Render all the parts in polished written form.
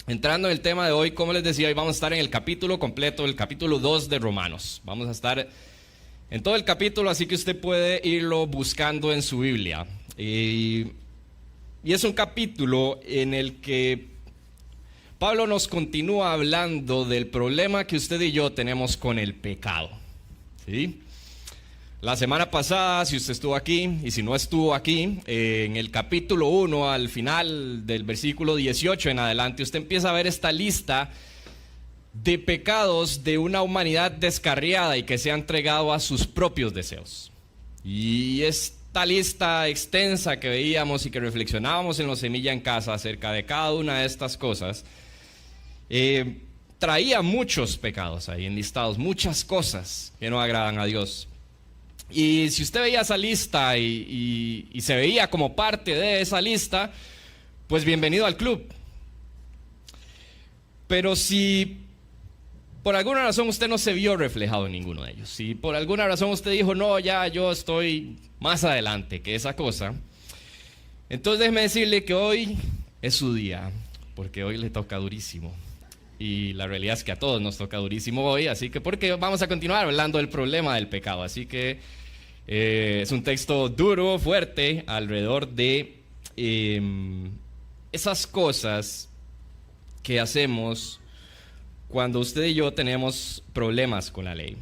Entrando en el tema de hoy, como les decía, hoy vamos a estar en el capítulo completo, el capítulo 2 de Romanos. Vamos a estar en todo el capítulo, así que usted puede irlo buscando en su Biblia. Y es un capítulo en el que Pablo nos continúa hablando del problema que usted y yo tenemos con el pecado, ¿sí? La semana pasada, si usted estuvo aquí y si no estuvo aquí, en el capítulo 1, al final del versículo 18 en adelante, usted empieza a ver esta lista de pecados de una humanidad descarriada y que se ha entregado a sus propios deseos. Y esta lista extensa que veíamos y que reflexionábamos en los Semilla en Casa acerca de cada una de estas cosas, traía muchos pecados ahí enlistados, muchas cosas que no agradan a Dios. Y si usted veía esa lista y se veía como parte de esa lista, pues bienvenido al club. Pero si por alguna razón usted no se vio reflejado en ninguno de ellos, si por alguna razón usted dijo, no, ya yo estoy más adelante que esa cosa, entonces déjeme decirle que hoy es su día, porque hoy le toca durísimo. Y la realidad es que a todos nos toca durísimo hoy, así que porque vamos a continuar hablando del problema del pecado. Así que es un texto duro, fuerte, alrededor de esas cosas que hacemos cuando usted y yo tenemos problemas con la ley.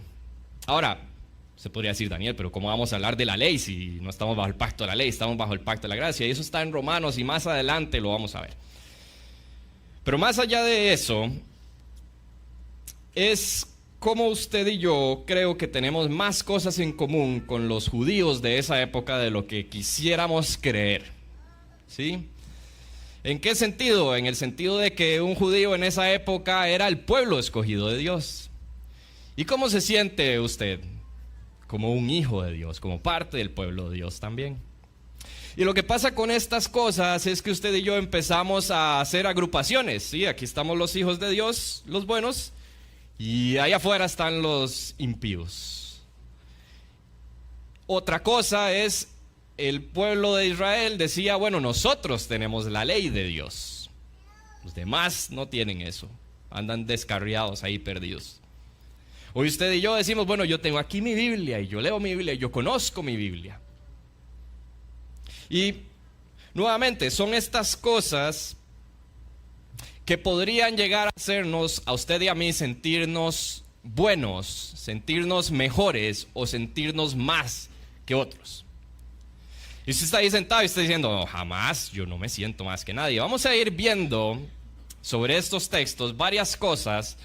Ahora, se podría decir, Daniel, pero ¿cómo vamos a hablar de la ley si no estamos bajo el pacto de la ley? Estamos bajo el pacto de la gracia, y eso está en Romanos y más adelante lo vamos a ver. Pero más allá de eso, es como usted y yo creo que tenemos más cosas en común con los judíos de esa época de lo que quisiéramos creer, ¿sí? ¿En qué sentido? En el sentido de que un judío en esa época era el pueblo escogido de Dios. ¿Y cómo se siente usted? Como un hijo de Dios, como parte del pueblo de Dios también. Y lo que pasa con estas cosas es que usted y yo empezamos a hacer agrupaciones, ¿sí? Aquí estamos los hijos de Dios, los buenos, y allá afuera están los impíos. Otra cosa es, el pueblo de Israel decía, bueno, nosotros tenemos la ley de Dios. Los demás no tienen eso, andan descarriados ahí perdidos. Hoy usted y yo decimos, bueno, yo tengo aquí mi Biblia, y yo leo mi Biblia, y yo conozco mi Biblia. Y nuevamente son estas cosas que podrían llegar a hacernos a usted y a mí sentirnos buenos, sentirnos mejores o sentirnos más que otros. Y usted está ahí sentado y está diciendo, no, jamás, yo no me siento más que nadie. Vamos a ir viendo sobre estos textos varias cosas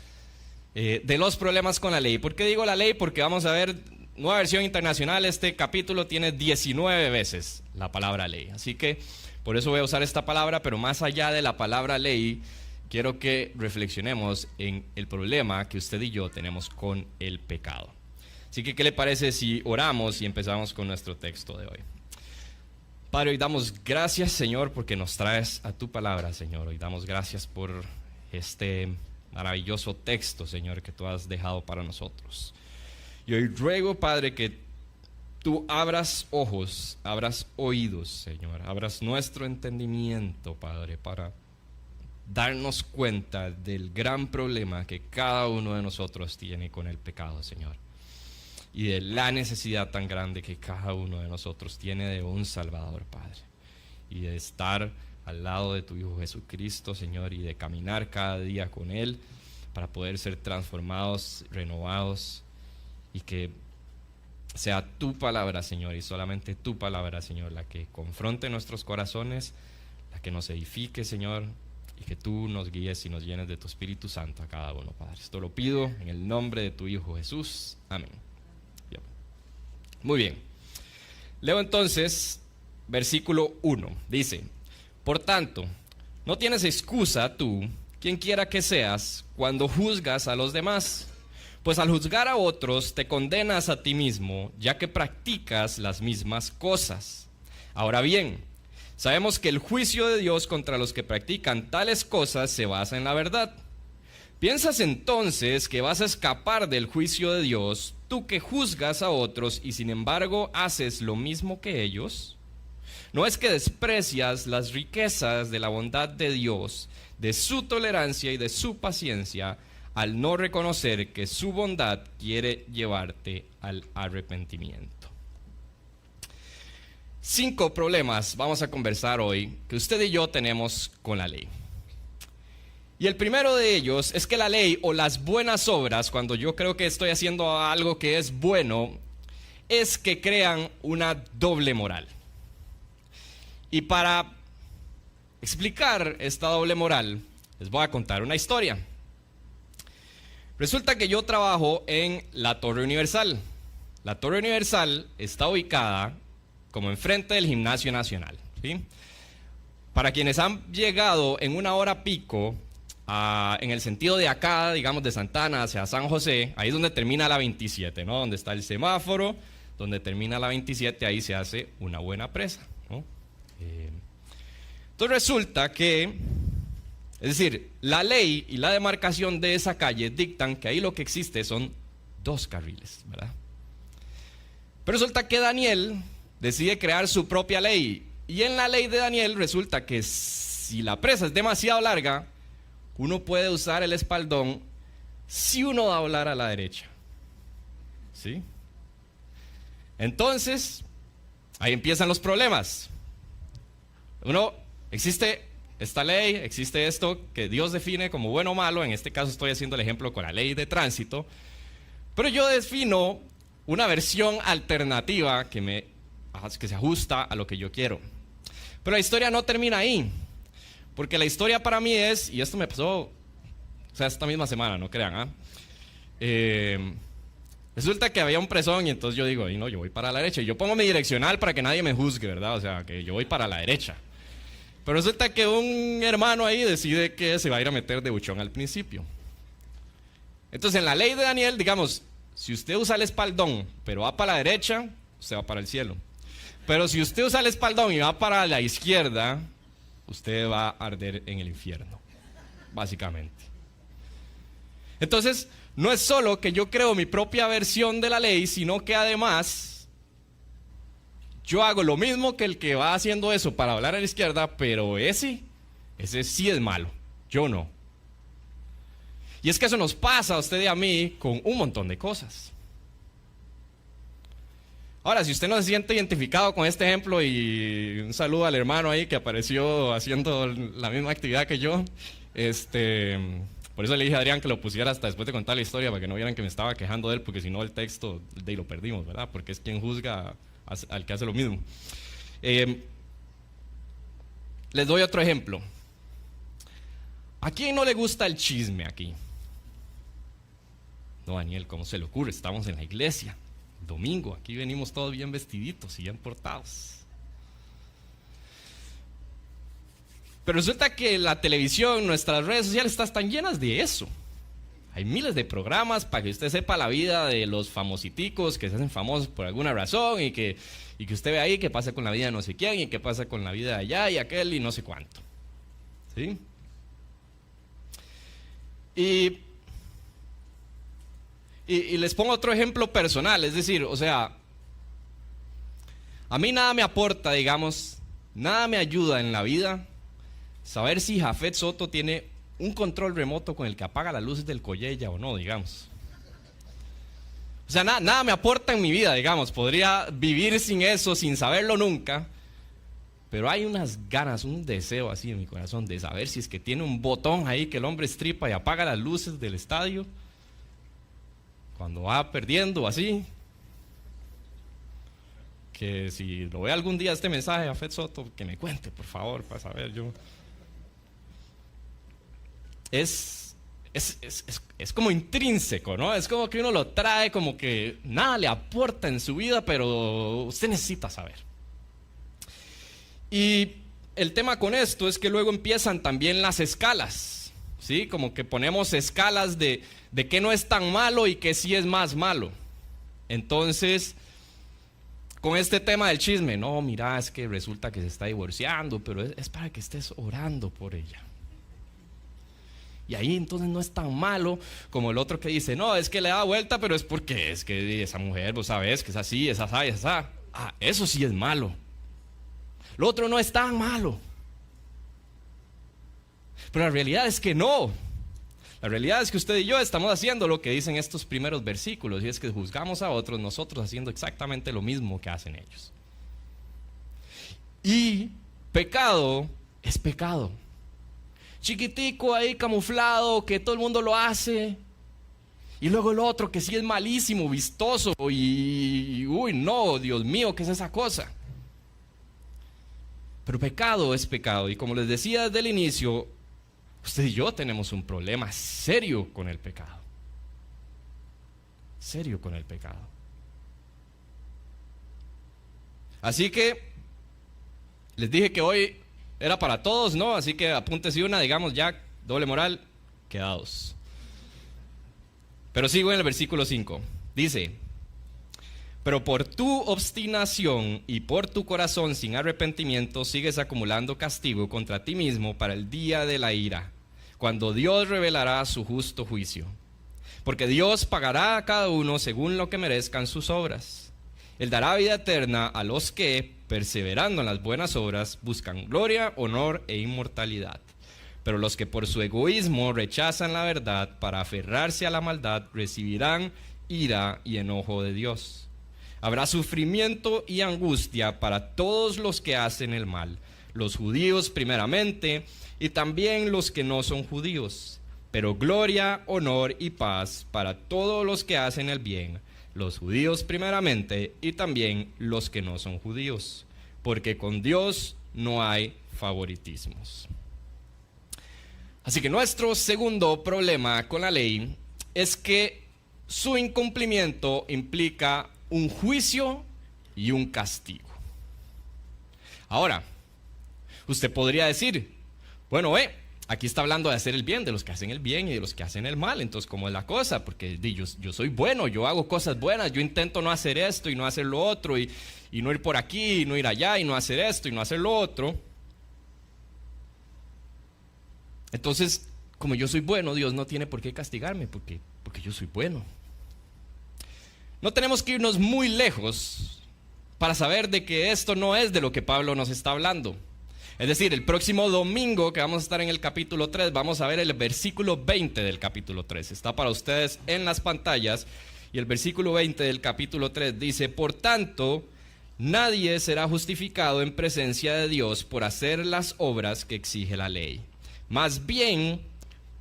de los problemas con la ley. ¿Por qué digo la ley? Porque vamos a ver, Nueva Versión Internacional, este capítulo tiene 19 veces la palabra ley. Así que por eso voy a usar esta palabra, pero más allá de la palabra ley, quiero que reflexionemos en el problema que usted y yo tenemos con el pecado. Así que, ¿qué le parece si oramos y empezamos con nuestro texto de hoy? Padre, hoy damos gracias, Señor, porque nos traes a tu palabra, Señor. Hoy damos gracias por este maravilloso texto, Señor, que tú has dejado para nosotros. Y hoy ruego, Padre, que tú abras ojos, abras oídos, Señor, abras nuestro entendimiento, Padre, para darnos cuenta del gran problema que cada uno de nosotros tiene con el pecado, Señor. Y de la necesidad tan grande que cada uno de nosotros tiene de un Salvador, Padre. Y de estar al lado de tu Hijo Jesucristo, Señor, y de caminar cada día con Él para poder ser transformados, renovados, y que sea tu palabra, Señor, y solamente tu palabra, Señor, la que confronte nuestros corazones, la que nos edifique, Señor, y que tú nos guíes y nos llenes de tu Espíritu Santo a cada uno, Padre. Esto lo pido en el nombre de tu Hijo Jesús. Amén. Muy bien. Leo entonces versículo 1. Dice, por tanto, no tienes excusa tú, quien quiera que seas, cuando juzgas a los demás. Pues al juzgar a otros te condenas a ti mismo, ya que practicas las mismas cosas. Ahora bien, sabemos que el juicio de Dios contra los que practican tales cosas se basa en la verdad. ¿Piensas entonces que vas a escapar del juicio de Dios, tú que juzgas a otros y sin embargo haces lo mismo que ellos? ¿No es que desprecias las riquezas de la bondad de Dios, de su tolerancia y de su paciencia al no reconocer que su bondad quiere llevarte al arrepentimiento. 5 problemas vamos a conversar hoy que usted y yo tenemos con la ley. Y el primero de ellos es que la ley o las buenas obras, cuando yo creo que estoy haciendo algo que es bueno, es que crean una doble moral. Y para explicar esta doble moral, les voy a contar una historia. Resulta que yo trabajo en la Torre Universal. La Torre Universal está ubicada como enfrente del Gimnasio Nacional, ¿sí? Para quienes han llegado en una hora pico, en el sentido de acá, digamos de Santa Ana hacia San José, ahí es donde termina la 27, ¿no? Donde está el semáforo, donde termina la 27, ahí se hace una buena presa, ¿no? Entonces resulta que, es decir, la ley y la demarcación de esa calle dictan que ahí lo que existe son 2 carriles, ¿verdad? Pero resulta que Daniel decide crear su propia ley, y en la ley de Daniel resulta que si la presa es demasiado larga, uno puede usar el espaldón si uno va a doblar a la derecha, ¿sí? Entonces, ahí empiezan los problemas. Existe esta ley, existe esto que Dios define como bueno o malo. En este caso estoy haciendo el ejemplo con la ley de tránsito. Pero yo defino una versión alternativa que se ajusta a lo que yo quiero. Pero la historia no termina ahí. Porque la historia para mí es, y esto me pasó, o sea, esta misma semana, no crean, resulta que había un presón y entonces yo digo, no, yo voy para la derecha. Y yo pongo mi direccional para que nadie me juzgue, ¿verdad? O sea, que yo voy para la derecha. Pero resulta que un hermano ahí decide que se va a ir a meter de buchón al principio. Entonces, en la ley de Daniel, digamos, si usted usa el espaldón, pero va para la derecha, usted va para el cielo. Pero si usted usa el espaldón y va para la izquierda, usted va a arder en el infierno, básicamente. Entonces, no es solo que yo creo mi propia versión de la ley, sino que además yo hago lo mismo que el que va haciendo eso para hablar a la izquierda, pero ese sí es malo, yo no. Y es que eso nos pasa a usted y a mí con un montón de cosas. Ahora, si usted no se siente identificado con este ejemplo, y un saludo al hermano ahí que apareció haciendo la misma actividad que yo, por eso le dije a Adrián que lo pusiera hasta después de contar la historia, para que no vieran que me estaba quejando de él, porque si no el texto de ahí lo perdimos, ¿verdad? Porque es quien juzga al que hace lo mismo. Les doy otro ejemplo. ¿A quién no le gusta el chisme aquí? No, Daniel, ¿cómo se le ocurre? Estamos en la iglesia, domingo, aquí venimos todos bien vestiditos y bien portados. Pero resulta que la televisión, nuestras redes sociales están llenas de eso. Hay miles de programas para que usted sepa la vida de los famositicos que se hacen famosos por alguna razón, y que usted ve ahí qué pasa con la vida de no sé quién, y qué pasa con la vida de allá y aquel y no sé cuánto, ¿sí? Y les pongo otro ejemplo personal, es decir, o sea, a mí nada me aporta, digamos, nada me ayuda en la vida saber si Jafet Soto tiene un control remoto con el que apaga las luces del Collella o no, digamos. O sea, nada me aporta en mi vida, digamos. Podría vivir sin eso, sin saberlo nunca. Pero hay unas ganas, un deseo así en mi corazón de saber si es que tiene un botón ahí que el hombre estripa y apaga las luces del estadio cuando va perdiendo o así. Que si lo ve algún día este mensaje a Jafet Soto, que me cuente, por favor, para saber yo. Es como intrínseco, ¿no? Es como que uno lo trae, como que nada le aporta en su vida, pero usted necesita saber. Y el tema con esto es que luego empiezan también las escalas, ¿sí? Como que ponemos escalas de qué no es tan malo y qué sí es más malo. Entonces, con este tema del chisme, no, mira, es que resulta que se está divorciando, pero es para que estés orando por ella. Y ahí entonces no es tan malo como el otro que dice, no, es que le da vuelta, pero es porque es que esa mujer, vos sabés que es así, es así, es así. Ah, eso sí es malo. Lo otro no es tan malo. Pero la realidad es que no. La realidad es que usted y yo estamos haciendo lo que dicen estos primeros versículos, y es que juzgamos a otros, nosotros haciendo exactamente lo mismo que hacen ellos. Y pecado es pecado. Chiquitico ahí camuflado, que todo el mundo lo hace. Y luego el otro que sí es malísimo, vistoso y uy, no, Dios mío, ¿qué es esa cosa? Pero pecado es pecado. Y como les decía desde el inicio, usted y yo tenemos un problema serio con el pecado. Serio con el pecado. Así que les dije que hoy era para todos, ¿no? Así que apúntese una, digamos ya, doble moral, quedados. Pero sigo en el versículo 5. Dice: pero por tu obstinación y por tu corazón sin arrepentimiento sigues acumulando castigo contra ti mismo para el día de la ira, cuando Dios revelará su justo juicio. Porque Dios pagará a cada uno según lo que merezcan sus obras. Él dará vida eterna a los que, perseverando en las buenas obras, buscan gloria, honor e inmortalidad. Pero los que por su egoísmo rechazan la verdad para aferrarse a la maldad recibirán ira y enojo de Dios. Habrá sufrimiento y angustia para todos los que hacen el mal, los judíos primeramente y también los que no son judíos. Pero gloria, honor y paz para todos los que hacen el bien, los judíos primeramente y también los que no son judíos, porque con Dios no hay favoritismos. Así que nuestro segundo problema con la ley es que su incumplimiento implica un juicio y un castigo. Ahora, usted podría decir, bueno, aquí está hablando de hacer el bien, de los que hacen el bien y de los que hacen el mal. Entonces, ¿cómo es la cosa? Porque yo soy bueno, yo hago cosas buenas, yo intento no hacer esto y no hacer lo otro, y no ir por aquí y no ir allá y no hacer esto y no hacer lo otro. Entonces, como yo soy bueno, Dios no tiene por qué castigarme porque yo soy bueno. No tenemos que irnos muy lejos para saber de que esto no es de lo que Pablo nos está hablando. Es decir, el próximo domingo que vamos a estar en el capítulo 3, vamos a ver el versículo 20 del capítulo 3. Está para ustedes en las pantallas. Y el versículo 20 del capítulo 3 dice: por tanto, nadie será justificado en presencia de Dios por hacer las obras que exige la ley. Más bien,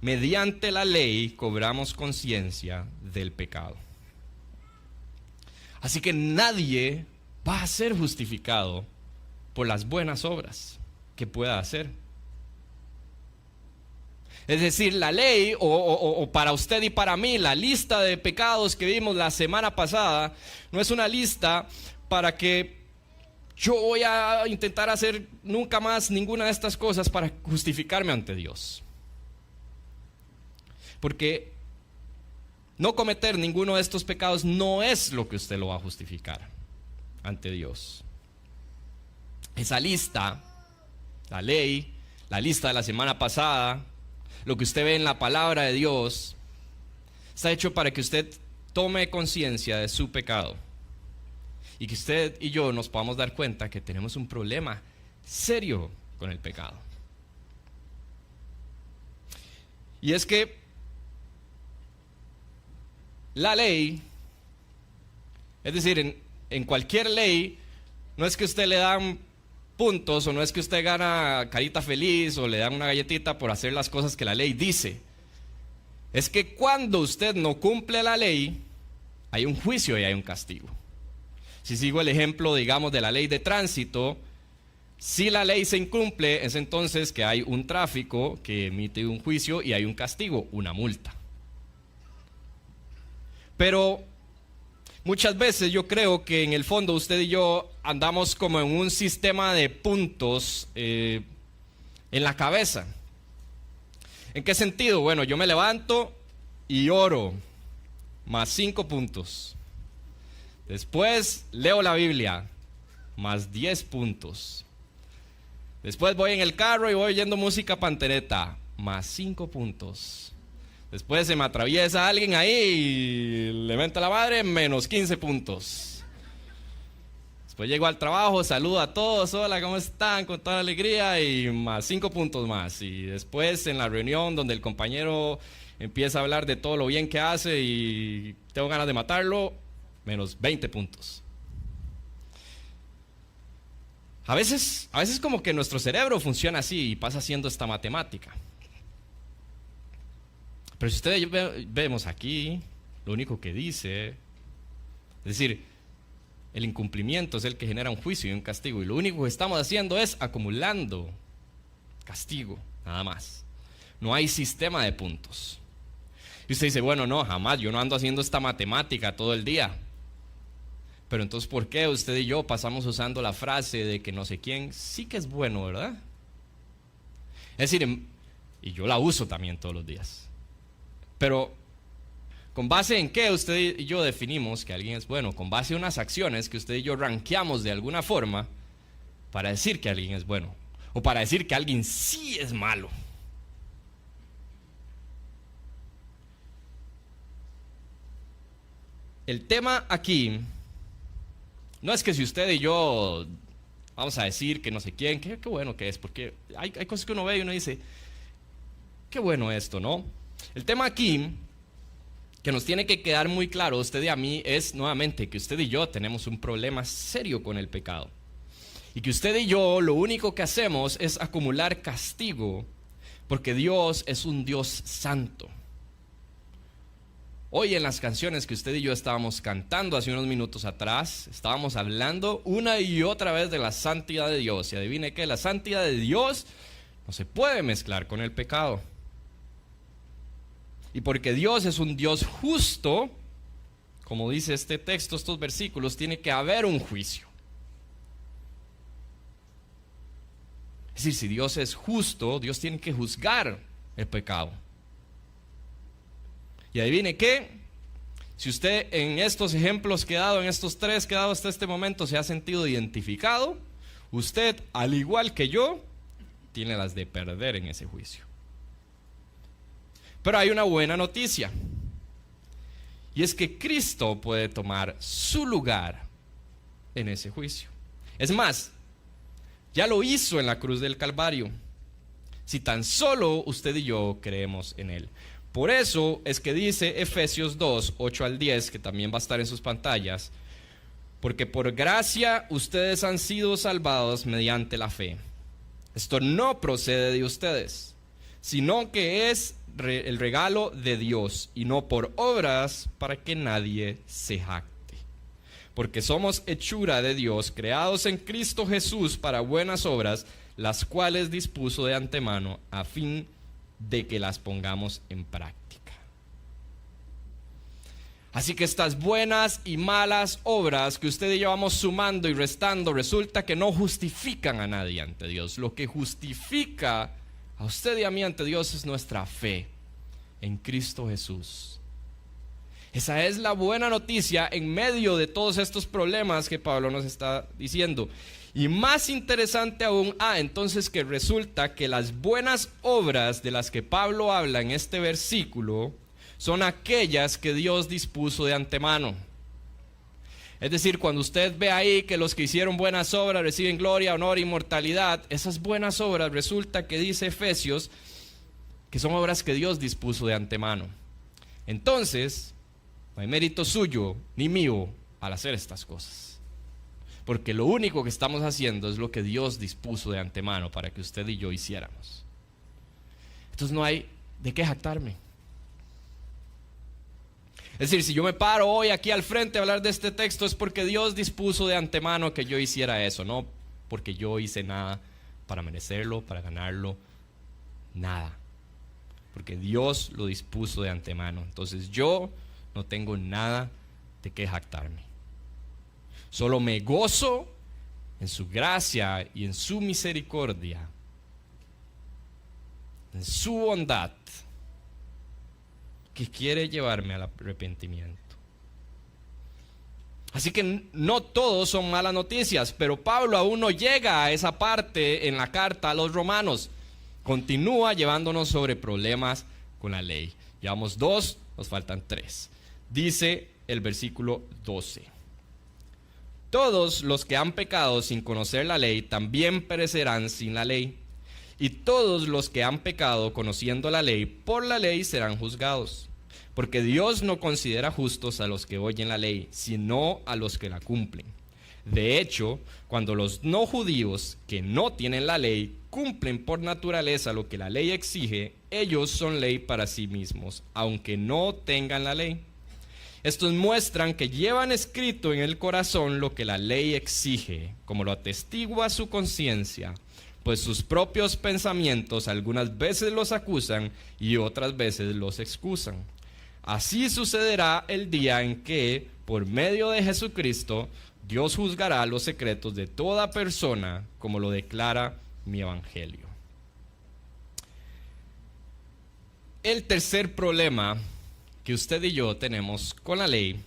mediante la ley cobramos conciencia del pecado. Así que nadie va a ser justificado por las buenas obras que pueda hacer. Es decir, la ley, o para usted y para mí, la lista de pecados que vimos la semana pasada, no es una lista para que yo voy a intentar hacer nunca más ninguna de estas cosas para justificarme ante Dios. Porque no cometer ninguno de estos pecados no es lo que usted lo va a justificar ante Dios. Esa lista, la ley, la lista de la semana pasada, lo que usted ve en la palabra de Dios, está hecho para que usted tome conciencia de su pecado. Y que usted y yo nos podamos dar cuenta que tenemos un problema serio con el pecado. Y es que la ley, es decir, en cualquier ley, no es que usted le dan puntos o no es que usted gana carita feliz o le dan una galletita por hacer las cosas que la ley dice. Es que cuando usted no cumple la ley, hay un juicio y hay un castigo. Si sigo el ejemplo, digamos, de la ley de tránsito, si la ley se incumple, es entonces que hay un tráfico que emite un juicio y hay un castigo, una multa. Pero muchas veces yo creo que en el fondo usted y yo andamos como en un sistema de puntos en la cabeza. ¿En qué sentido? Bueno, yo me levanto y oro, más 5 puntos. Después leo la Biblia, más 10 puntos. Después voy en el carro y voy oyendo música pantereta, más 5 puntos. Después se me atraviesa alguien ahí y le menta la madre, menos 15 puntos. Después llego al trabajo, saludo a todos, hola, ¿cómo están? Con toda la alegría y más 5 puntos más. Y después en la reunión donde el compañero empieza a hablar de todo lo bien que hace y tengo ganas de matarlo, menos 20 puntos. A veces como que nuestro cerebro funciona así y pasa haciendo esta matemática. Pero si ustedes vemos aquí, lo único que dice, es decir, el incumplimiento es el que genera un juicio y un castigo. Y lo único que estamos haciendo es acumulando castigo, nada más. No hay sistema de puntos. Y usted dice, bueno, no, jamás, yo no ando haciendo esta matemática todo el día. Pero entonces, ¿por qué usted y yo pasamos usando la frase de que no sé quién sí que es bueno, verdad? Es decir, y yo la uso también todos los días. Pero, ¿con base en qué usted y yo definimos que alguien es bueno? Con base en unas acciones que usted y yo rankeamos de alguna forma para decir que alguien es bueno. O para decir que alguien sí es malo. El tema aquí no es que si usted y yo vamos a decir que no sé quién, qué bueno que es, porque hay cosas que uno ve y uno dice, qué bueno esto, ¿no? El tema aquí, que nos tiene que quedar muy claro, usted y a mí, es nuevamente que usted y yo tenemos un problema serio con el pecado. Y que usted y yo lo único que hacemos es acumular castigo, porque Dios es un Dios santo. Hoy en las canciones que usted y yo estábamos cantando hace unos minutos atrás, estábamos hablando una y otra vez de la santidad de Dios. Y adivine qué, la santidad de Dios no se puede mezclar con el pecado. Y porque Dios es un Dios justo, como dice este texto, estos versículos, tiene que haber un juicio. Es decir, si Dios es justo, Dios tiene que juzgar el pecado. Y adivine qué, si usted en estos ejemplos que he dado, en estos 3 que he dado hasta este momento, se ha sentido identificado, usted, al igual que yo, tiene las de perder en ese juicio. Pero hay una buena noticia, y es que Cristo puede tomar su lugar en ese juicio. Es más, ya lo hizo en la cruz del Calvario, si tan solo usted y yo creemos en Él. Por eso es que dice Efesios 2, 8 al 10, que también va a estar en sus pantallas, porque por gracia ustedes han sido salvados mediante la fe. Esto no procede de ustedes, sino que es el regalo de Dios, y no por obras para que nadie se jacte. Porque somos hechura de Dios, creados en Cristo Jesús para buenas obras, las cuales dispuso de antemano a fin de que las pongamos en práctica. Así que estas buenas y malas obras que usted y yo vamos sumando y restando, resulta que no justifican a nadie ante Dios. Lo que justifica a usted y a mí ante Dios es nuestra fe en Cristo Jesús. Esa es la buena noticia en medio de todos estos problemas que Pablo nos está diciendo. Y más interesante aún, entonces que resulta que las buenas obras de las que Pablo habla en este versículo son aquellas que Dios dispuso de antemano. Es decir, cuando usted ve ahí que los que hicieron buenas obras reciben gloria, honor, inmortalidad, esas buenas obras resulta que dice Efesios que son obras que Dios dispuso de antemano. Entonces, no hay mérito suyo ni mío al hacer estas cosas. Porque lo único que estamos haciendo es lo que Dios dispuso de antemano para que usted y yo hiciéramos. Entonces no hay de qué jactarme. Es decir, si yo me paro hoy aquí al frente a hablar de este texto es porque Dios dispuso de antemano que yo hiciera eso, no porque yo hice nada para merecerlo, para ganarlo, nada. Porque Dios lo dispuso de antemano. Entonces yo no tengo nada de qué jactarme. Solo me gozo en su gracia y en su misericordia, en su bondad, que quiere llevarme al arrepentimiento. Así que no todos son malas noticias, pero Pablo aún no llega a esa parte en la carta a los romanos. Continúa llevándonos sobre problemas con la ley. Llevamos 2, nos faltan 3. Dice el versículo 12. Todos los que han pecado sin conocer la ley también perecerán sin la ley. Y todos los que han pecado conociendo la ley, por la ley serán juzgados. Porque Dios no considera justos a los que oyen la ley, sino a los que la cumplen. De hecho, cuando los no judíos que no tienen la ley cumplen por naturaleza lo que la ley exige, ellos son ley para sí mismos, aunque no tengan la ley. Estos muestran que llevan escrito en el corazón lo que la ley exige, como lo atestigua su conciencia, pues sus propios pensamientos algunas veces los acusan y otras veces los excusan. Así sucederá el día en que, por medio de Jesucristo, Dios juzgará los secretos de toda persona, como lo declara mi evangelio. El tercer problema que usted y yo tenemos con la ley,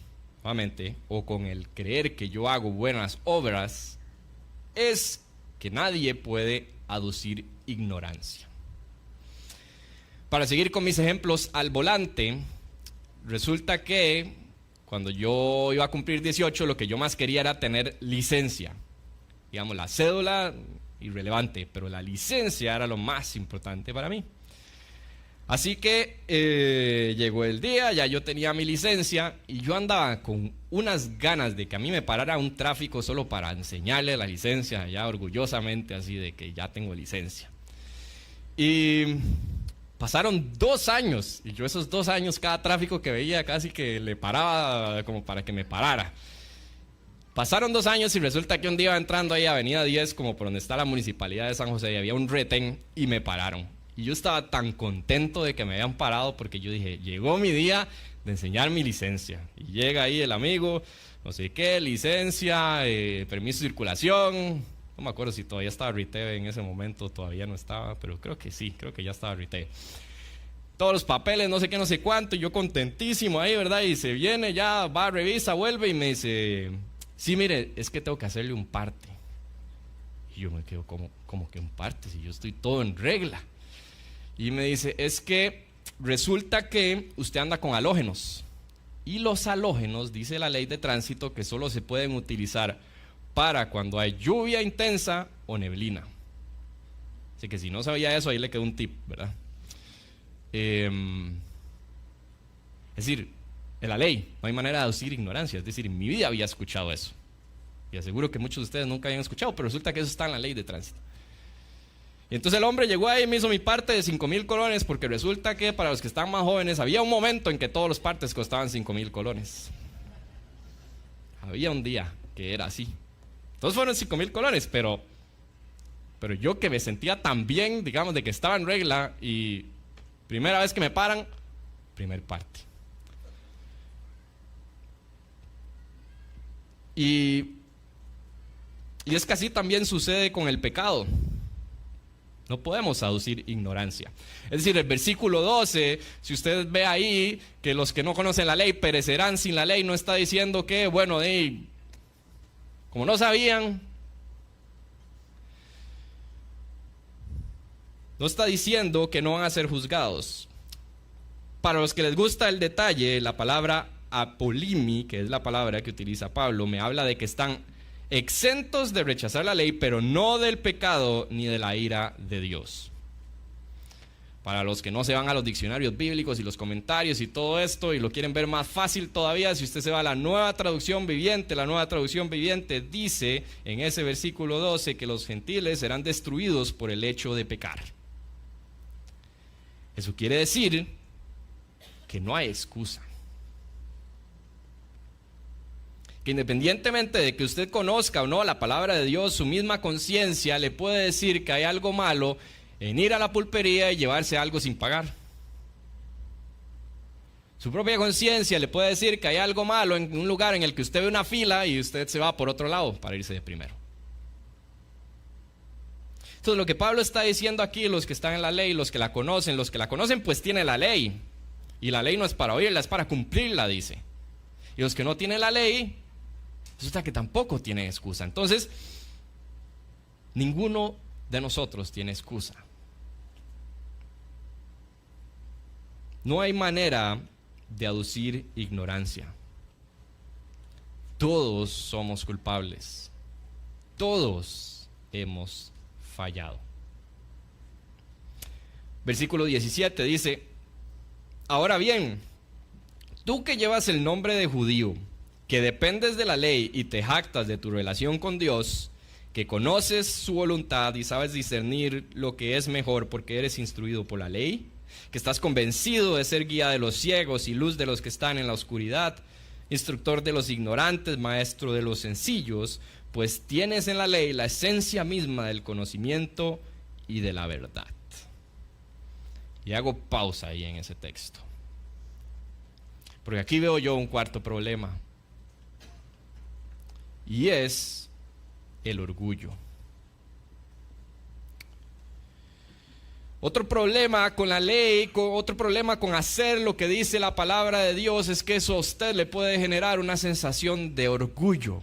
nuevamente, o con el creer que yo hago buenas obras, es que nadie puede aducir ignorancia. Para seguir con mis ejemplos al volante, resulta que cuando yo iba a cumplir 18, lo que yo más quería era tener licencia. Digamos, la cédula, irrelevante, pero la licencia era lo más importante para mí. Así que llegó el día, ya yo tenía mi licencia y yo andaba con unas ganas de que a mí me parara un tráfico solo para enseñarle la licencia, ya orgullosamente así de que ya tengo licencia. Y pasaron 2 años y yo esos 2 años cada tráfico que veía casi que le paraba como para que me parara. Pasaron 2 años y resulta que un día iba entrando ahí a Avenida 10 como por donde está la Municipalidad de San José y había un retén y me pararon. Y yo estaba tan contento de que me habían parado porque yo dije, llegó mi día de enseñar mi licencia. Y llega ahí el amigo, no sé qué, licencia, permiso de circulación. No me acuerdo si todavía estaba Riteve en ese momento, todavía no estaba, pero creo que sí, creo que ya estaba Riteve. Todos los papeles, no sé qué, no sé cuánto, y yo contentísimo ahí, ¿verdad? Y se viene, ya va, revisa, vuelve y me dice, sí, mire, es que tengo que hacerle un parte. Y yo me quedo como que un parte, si yo estoy todo en regla. Y me dice, es que resulta que usted anda con halógenos. Y los halógenos, dice la ley de tránsito, que solo se pueden utilizar para cuando hay lluvia intensa o neblina. Así que si no sabía eso, ahí le quedó un tip, ¿verdad? Es decir, en la ley no hay manera de aducir ignorancia. Es decir, en mi vida había escuchado eso. Y aseguro que muchos de ustedes nunca habían escuchado, pero resulta que eso está en la ley de tránsito. Y entonces el hombre llegó ahí y me hizo mi parte de 5,000 colones, porque resulta que para los que están más jóvenes, había un momento en que todos los partes costaban 5,000 colones. Había un día que era así. Entonces fueron 5,000 colones, pero yo que me sentía tan bien, digamos, de que estaba en regla, y primera vez que me paran, primer parte. Y es que así también sucede con el pecado. No podemos aducir ignorancia. Es decir, el versículo 12, si usted ve ahí que los que no conocen la ley perecerán sin la ley, no está diciendo que, bueno, como no sabían, no está diciendo que no van a ser juzgados. Para los que les gusta el detalle, la palabra apolimi, que es la palabra que utiliza Pablo, me habla de que están exentos de rechazar la ley, pero no del pecado ni de la ira de Dios. Para los que no se van a los diccionarios bíblicos y los comentarios y todo esto y lo quieren ver más fácil todavía, si usted se va a la Nueva Traducción Viviente, la Nueva Traducción Viviente dice en ese versículo 12 que los gentiles serán destruidos por el hecho de pecar. Eso quiere decir que no hay excusa. Que independientemente de que usted conozca o no la palabra de Dios, su misma conciencia le puede decir que hay algo malo en ir a la pulpería y llevarse algo sin pagar. Su propia conciencia le puede decir que hay algo malo en un lugar en el que usted ve una fila y usted se va por otro lado para irse de primero. Entonces lo que Pablo está diciendo aquí, los que están en la ley, los que la conocen pues tienen la ley. Y la ley no es para oírla, es para cumplirla, dice. Y los que no tienen la ley, resulta que tampoco tienen excusa. Entonces, ninguno de nosotros tiene excusa. No hay manera de aducir ignorancia. todos somos culpables. Todos hemos fallado. Versículo 17 dice: ahora bien, tú que llevas el nombre de judío, que dependes de la ley y te jactas de tu relación con Dios, que conoces su voluntad y sabes discernir lo que es mejor porque eres instruido por la ley, que estás convencido de ser guía de los ciegos y luz de los que están en la oscuridad, instructor de los ignorantes, maestro de los sencillos, pues tienes en la ley la esencia misma del conocimiento y de la verdad. Y hago pausa ahí en ese texto, porque aquí veo yo un cuarto problema, y es el orgullo. Otro problema con la ley, otro problema con hacer lo que dice la palabra de Dios, es que eso a usted le puede generar una sensación de orgullo.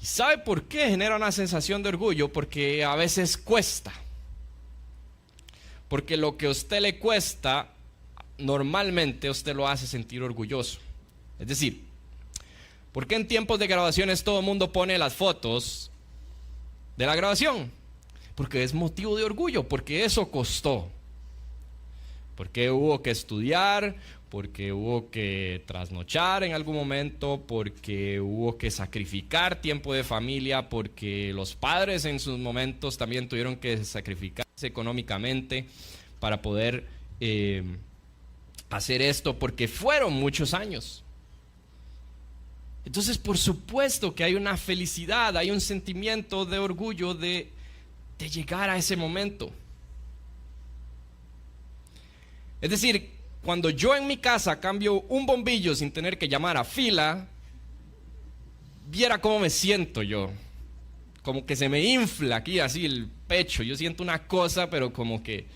¿Y sabe por qué genera una sensación de orgullo? Porque a veces cuesta. Porque lo que a usted le cuesta, normalmente usted lo hace sentir orgulloso. Es decir, ¿por qué en tiempos de grabaciones todo el mundo pone las fotos de la grabación? Porque es motivo de orgullo, porque eso costó. Porque hubo que estudiar, porque hubo que trasnochar en algún momento, porque hubo que sacrificar tiempo de familia, porque los padres en sus momentos también tuvieron que sacrificarse económicamente para poder hacer esto, porque fueron muchos años. Entonces, por supuesto que hay una felicidad, hay un sentimiento de orgullo de llegar a ese momento. Es decir, cuando yo en mi casa cambio un bombillo sin tener que llamar a fila, viera cómo me siento yo. Como que se me infla aquí así el pecho. Yo siento una cosa, pero como que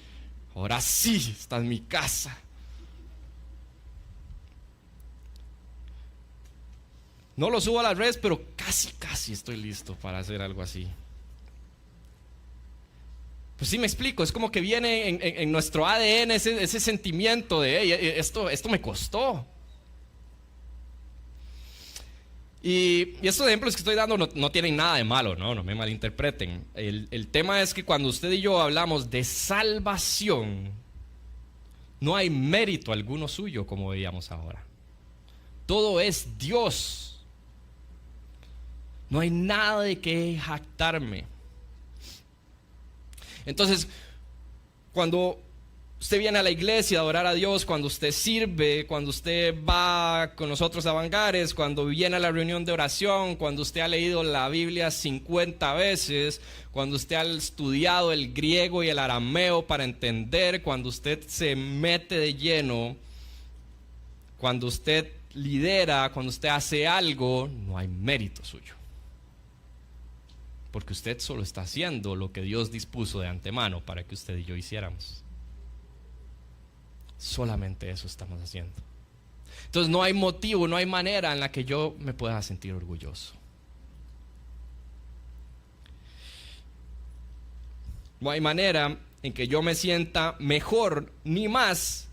ahora sí, esta es mi casa. No lo subo a las redes, pero casi estoy listo para hacer algo así. Pues sí, me explico, es como que viene en nuestro ADN ese sentimiento de hey, esto me costó. Y estos ejemplos que estoy dando no tienen nada de malo, no me malinterpreten. El tema es que cuando usted y yo hablamos de salvación, no hay mérito alguno suyo, como veíamos ahora. Todo es Dios. No hay nada de qué jactarme. Entonces, cuando usted viene a la iglesia a adorar a Dios, cuando usted sirve, cuando usted va con nosotros a Vangares, cuando viene a la reunión de oración, cuando usted ha leído la Biblia 50 veces, cuando usted ha estudiado el griego y el arameo para entender, cuando usted se mete de lleno, cuando usted lidera, cuando usted hace algo, no hay mérito suyo. Porque usted solo está haciendo lo que Dios dispuso de antemano para que usted y yo hiciéramos. Solamente eso estamos haciendo. Entonces no hay motivo, no hay manera en la que yo me pueda sentir orgulloso. No hay manera en que yo me sienta mejor ni más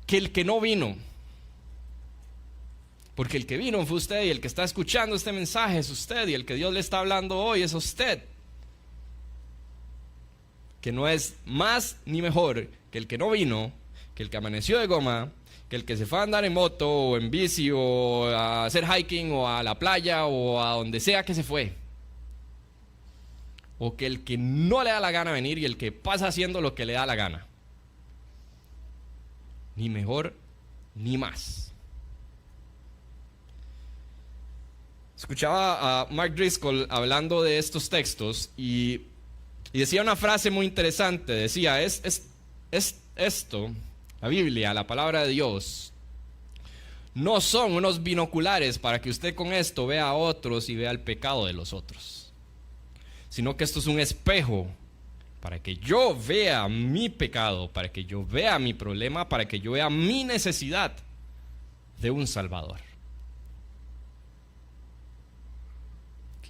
que el que no vino. Porque el que vino fue usted, y el que está escuchando este mensaje es usted, y el que Dios le está hablando hoy es usted. Que no es más ni mejor que el que no vino, que el que amaneció de goma, que el que se fue a andar en moto o en bici o a hacer hiking o a la playa o a donde sea que se fue. O que el que no le da la gana venir y el que pasa haciendo lo que le da la gana. Ni mejor ni más. Escuchaba a Mark Driscoll hablando de estos textos y decía una frase muy interesante. Decía, es esto, la Biblia, la palabra de Dios, no son unos binoculares para que usted con esto vea a otros y vea el pecado de los otros, sino que esto es un espejo para que yo vea mi pecado, para que yo vea mi problema, para que yo vea mi necesidad de un Salvador.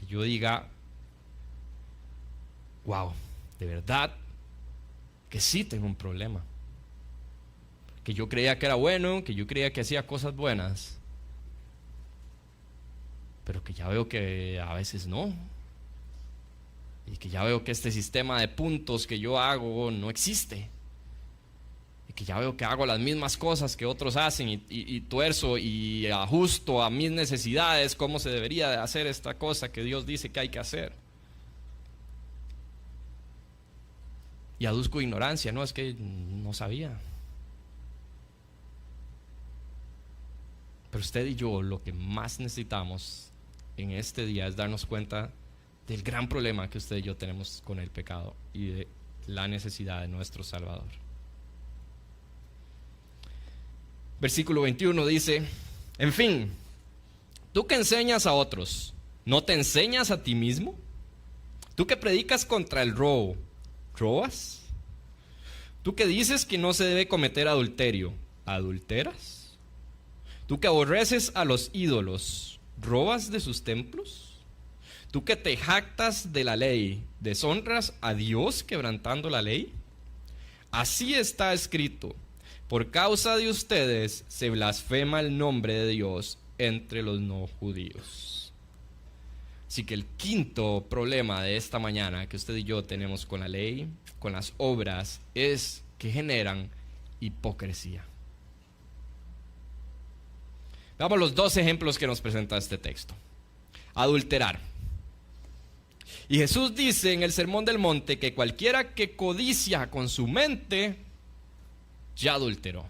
Yo diga, wow, de verdad que sí tengo un problema. Que yo creía que era bueno, que yo creía que hacía cosas buenas. pero que ya veo que a veces no. Y que ya veo que este sistema de puntos que yo hago no existe. Y que ya veo que hago las mismas cosas que otros hacen y tuerzo y ajusto a mis necesidades cómo se debería de hacer esta cosa que Dios dice que hay que hacer. Y aduzco ignorancia, no, es que no sabía. Pero usted y yo lo que más necesitamos en este día es darnos cuenta del gran problema que usted y yo tenemos con el pecado y de la necesidad de nuestro Salvador. Versículo 21 dice: en fin, tú que enseñas a otros, ¿no te enseñas a ti mismo? Tú que predicas contra el robo, ¿robas? Tú que dices que no se debe cometer adulterio, ¿adulteras? Tú que aborreces a los ídolos, ¿robas de sus templos? Tú que te jactas de la ley, ¿deshonras a Dios quebrantando la ley? Así está escrito: por causa de ustedes se blasfema el nombre de Dios entre los no judíos. Así que el quinto problema de esta mañana que usted y yo tenemos con la ley, con las obras, es que generan hipocresía. Veamos los dos ejemplos que nos presenta este texto. Adulterar. Y Jesús dice en el Sermón del Monte que cualquiera que codicia con su mente ya adulteró.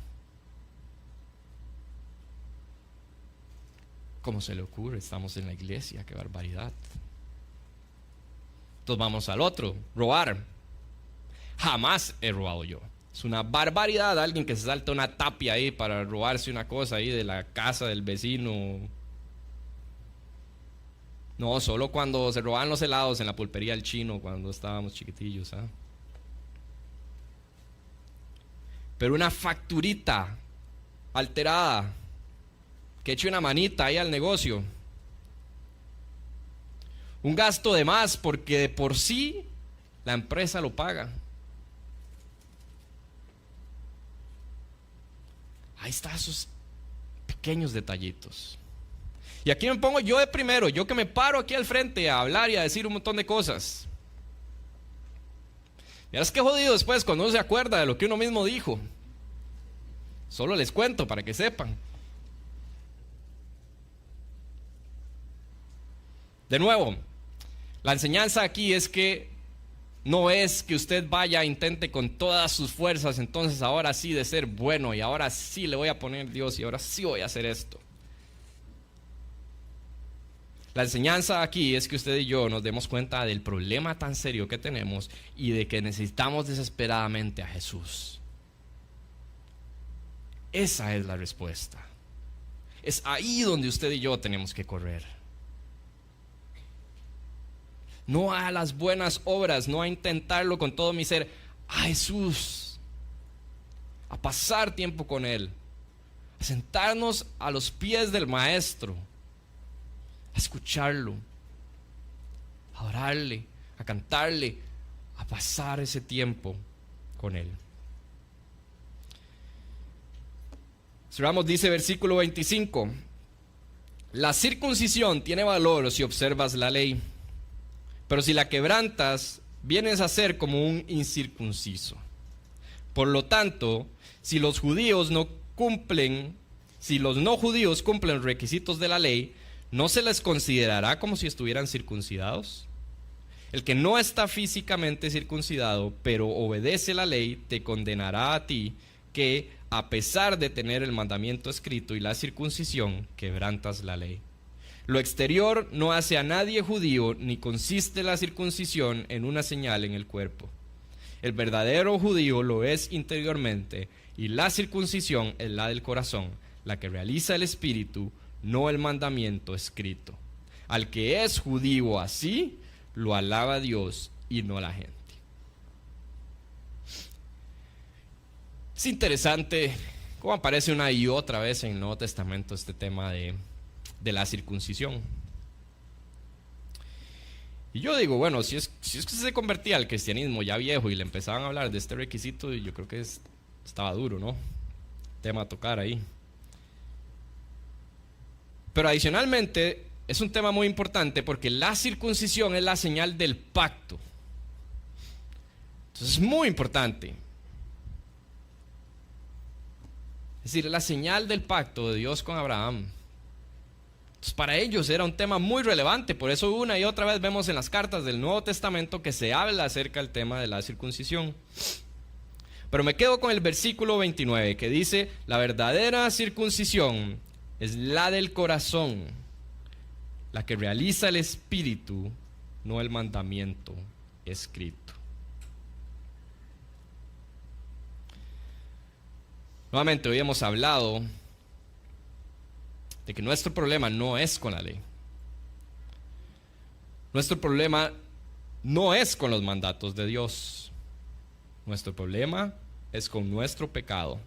¿Cómo se le ocurre? Estamos en la iglesia, qué barbaridad. Entonces vamos al otro, robar. Jamás he robado yo. Es una barbaridad alguien que se salta una tapia ahí para robarse una cosa ahí de la casa del vecino. No, solo cuando se robaban los helados en la pulpería del chino cuando estábamos chiquitillos, ¿eh? Pero una facturita alterada, que eche una manita ahí al negocio. Un gasto de más porque de por sí la empresa lo paga. Ahí están esos pequeños detallitos. Y aquí me pongo yo de primero, yo que me paro aquí al frente a hablar y a decir un montón de cosas. Mirás qué jodido después cuando uno se acuerda de lo que uno mismo dijo. Solo les cuento para que sepan. De nuevo, la enseñanza aquí es que no es que usted vaya e intente con todas sus fuerzas, entonces ahora sí de ser bueno y ahora sí le voy a poner Dios y ahora sí voy a hacer esto. La enseñanza aquí es que usted y yo nos demos cuenta del problema tan serio que tenemos y de que necesitamos desesperadamente a Jesús. Esa es la respuesta. Es ahí donde usted y yo tenemos que correr. No a las buenas obras, no a intentarlo con todo mi ser, a Jesús, a pasar tiempo con Él, a sentarnos a los pies del Maestro, a escucharlo, a orarle, a cantarle, a pasar ese tiempo con Él. Observamos, dice versículo 25, la circuncisión tiene valor si observas la ley, pero si la quebrantas, vienes a ser como un incircunciso. Por lo tanto, si los no judíos cumplen los requisitos de la ley, ¿no se les considerará como si estuvieran circuncidados? El que no está físicamente circuncidado, pero obedece la ley, te condenará a ti, que a pesar de tener el mandamiento escrito y la circuncisión, quebrantas la ley. Lo exterior no hace a nadie judío, ni consiste la circuncisión en una señal en el cuerpo. El verdadero judío lo es interiormente, y la circuncisión es la del corazón, la que realiza el espíritu, no el mandamiento escrito. Al que es judío así, lo alaba Dios y no la gente. Es interesante cómo aparece una y otra vez en el Nuevo Testamento este tema de la circuncisión. Y yo digo, bueno, si es que se convertía al cristianismo ya viejo y le empezaban a hablar de este requisito, yo creo que estaba duro, ¿no? Tema a tocar ahí. Pero adicionalmente, es un tema muy importante porque la circuncisión es la señal del pacto. Entonces es muy importante. Es decir, es la señal del pacto de Dios con Abraham. Entonces, para ellos era un tema muy relevante. Por eso una y otra vez vemos en las cartas del Nuevo Testamento que se habla acerca del tema de la circuncisión. Pero me quedo con el versículo 29 que dice: la verdadera circuncisión es la del corazón, la que realiza el espíritu, no el mandamiento escrito. Nuevamente, hoy hemos hablado de que nuestro problema no es con la ley. Nuestro problema no es con los mandatos de Dios. Nuestro problema es con nuestro pecado.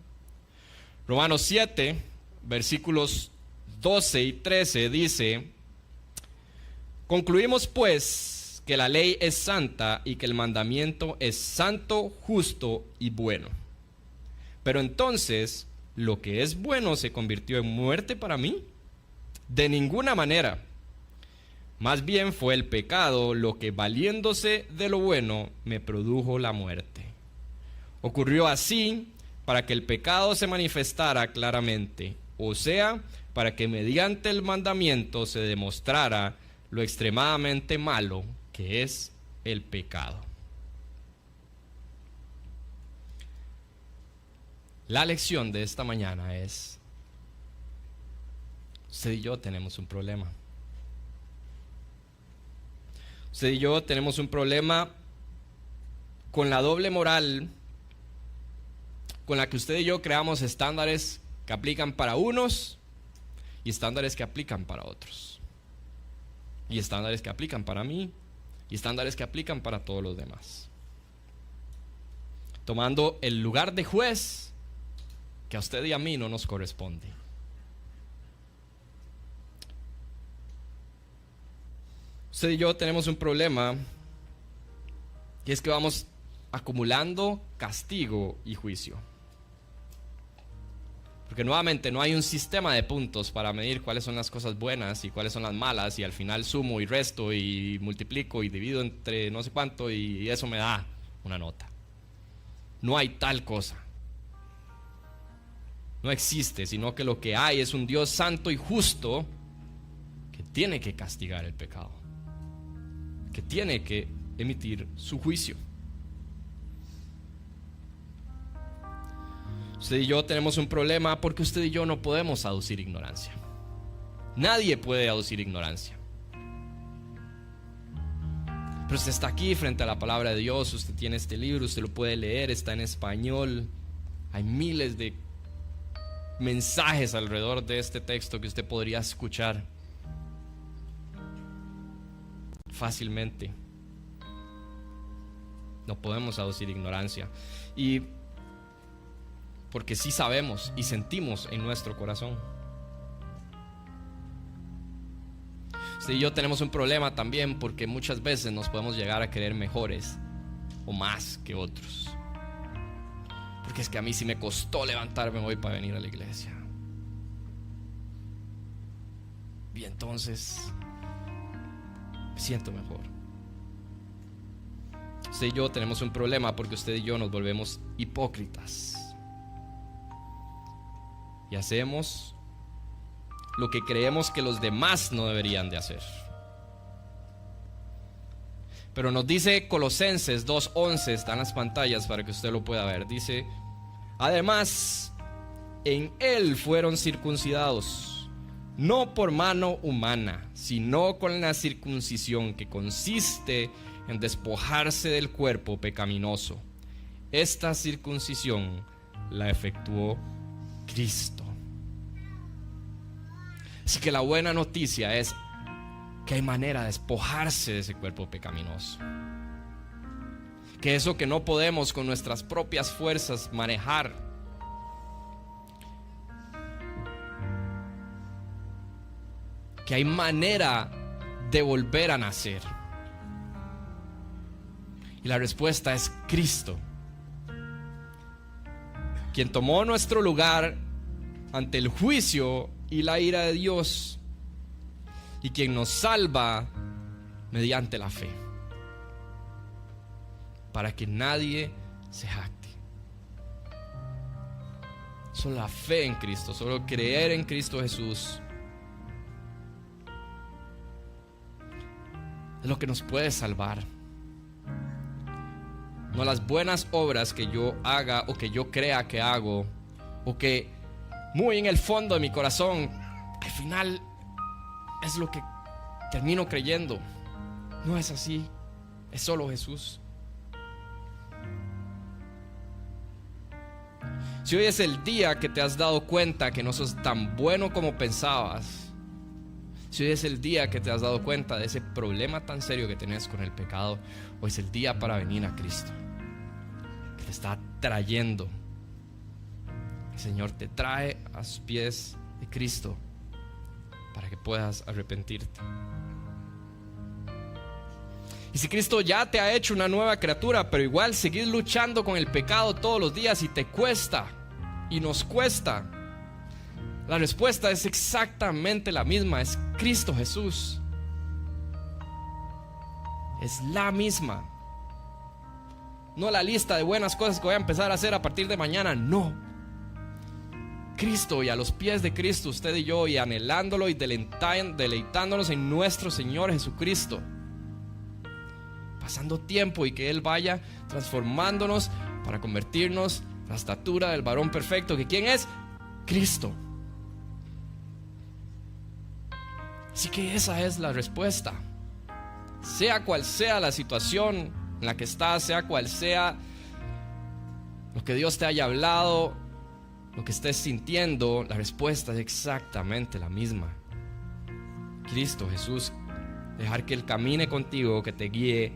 Romanos 7, versículos 12 y 13 dice: concluimos pues que la ley es santa y que el mandamiento es santo, justo y bueno. Pero entonces, ¿lo que es bueno se convirtió en muerte para mí? De ninguna manera. Más bien fue el pecado lo que, valiéndose de lo bueno, me produjo la muerte. Ocurrió así para que el pecado se manifestara claramente, o sea, para que mediante el mandamiento se demostrara lo extremadamente malo que es el pecado. La lección de esta mañana es: usted y yo tenemos un problema. Usted y yo tenemos un problema con la doble moral con la que usted y yo creamos estándares que aplican para unos y estándares que aplican para otros. Y estándares que aplican para mí y estándares que aplican para todos los demás. Tomando el lugar de juez que a usted y a mí no nos corresponde. Usted y yo tenemos un problema, y es que vamos acumulando castigo y juicio. Porque nuevamente no hay un sistema de puntos para medir cuáles son las cosas buenas y cuáles son las malas, y al final sumo y resto y multiplico y divido entre no sé cuánto y eso me da una nota. No hay tal cosa. No existe, sino que lo que hay es un Dios santo y justo que tiene que castigar el pecado, que tiene que emitir su juicio. Usted y yo tenemos un problema porque usted y yo no podemos aducir ignorancia. Nadie puede aducir ignorancia. Pero usted está aquí frente a la palabra de Dios, usted tiene este libro, usted lo puede leer, está en español. Hay miles de mensajes alrededor de este texto que usted podría escuchar fácilmente. No podemos aducir ignorancia. Y porque sí sabemos y sentimos en nuestro corazón. Usted y yo tenemos un problema también porque muchas veces nos podemos llegar a creer mejores o más que otros. Porque es que a mí sí me costó levantarme hoy para venir a la iglesia. Y entonces me siento mejor. Usted y yo tenemos un problema porque usted y yo nos volvemos hipócritas. Y hacemos lo que creemos que los demás no deberían de hacer. Pero nos dice Colosenses 2:11, está en las pantallas para que usted lo pueda ver. Dice: además, en él fueron circuncidados, no por mano humana, sino con la circuncisión que consiste en despojarse del cuerpo pecaminoso. Esta circuncisión la efectuó Cristo. Así que la buena noticia es que hay manera de despojarse de ese cuerpo pecaminoso. Que eso que no podemos con nuestras propias fuerzas manejar, que hay manera de volver a nacer. Y la respuesta es Cristo, quien tomó nuestro lugar ante el juicio y la ira de Dios, y quien nos salva mediante la fe, para que nadie se jacte. Solo la fe en Cristo, solo creer en Cristo Jesús es lo que nos puede salvar. No las buenas obras que yo haga o que yo crea que hago, o que muy en el fondo de mi corazón al final es lo que termino creyendo. No es así, es solo Jesús. Si hoy es el día que te has dado cuenta que no sos tan bueno como pensabas, si hoy es el día que te has dado cuenta de ese problema tan serio que tenés con el pecado, hoy es el día para venir a Cristo, que te está trayendo. El Señor te trae a sus pies de Cristo para que puedas arrepentirte. Y si Cristo ya te ha hecho una nueva criatura, pero igual seguís luchando con el pecado todos los días y te cuesta, y nos cuesta, la respuesta es exactamente la misma: es Cristo Jesús. Es la misma. No la lista de buenas cosas que voy a empezar a hacer a partir de mañana, no. Cristo, y a los pies de Cristo usted y yo, y anhelándolo y deleitándonos en nuestro Señor Jesucristo, pasando tiempo y que Él vaya transformándonos para convertirnos en la estatura del varón perfecto, que ¿quién es? Cristo. Así que esa es la respuesta. Sea cual sea la situación en la que estás, sea cual sea lo que Dios te haya hablado, lo que estés sintiendo, la respuesta es exactamente la misma: Cristo Jesús. Dejar que Él camine contigo, que te guíe,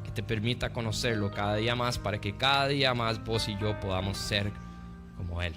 que te permita conocerlo cada día más, para que cada día más vos y yo podamos ser como Él.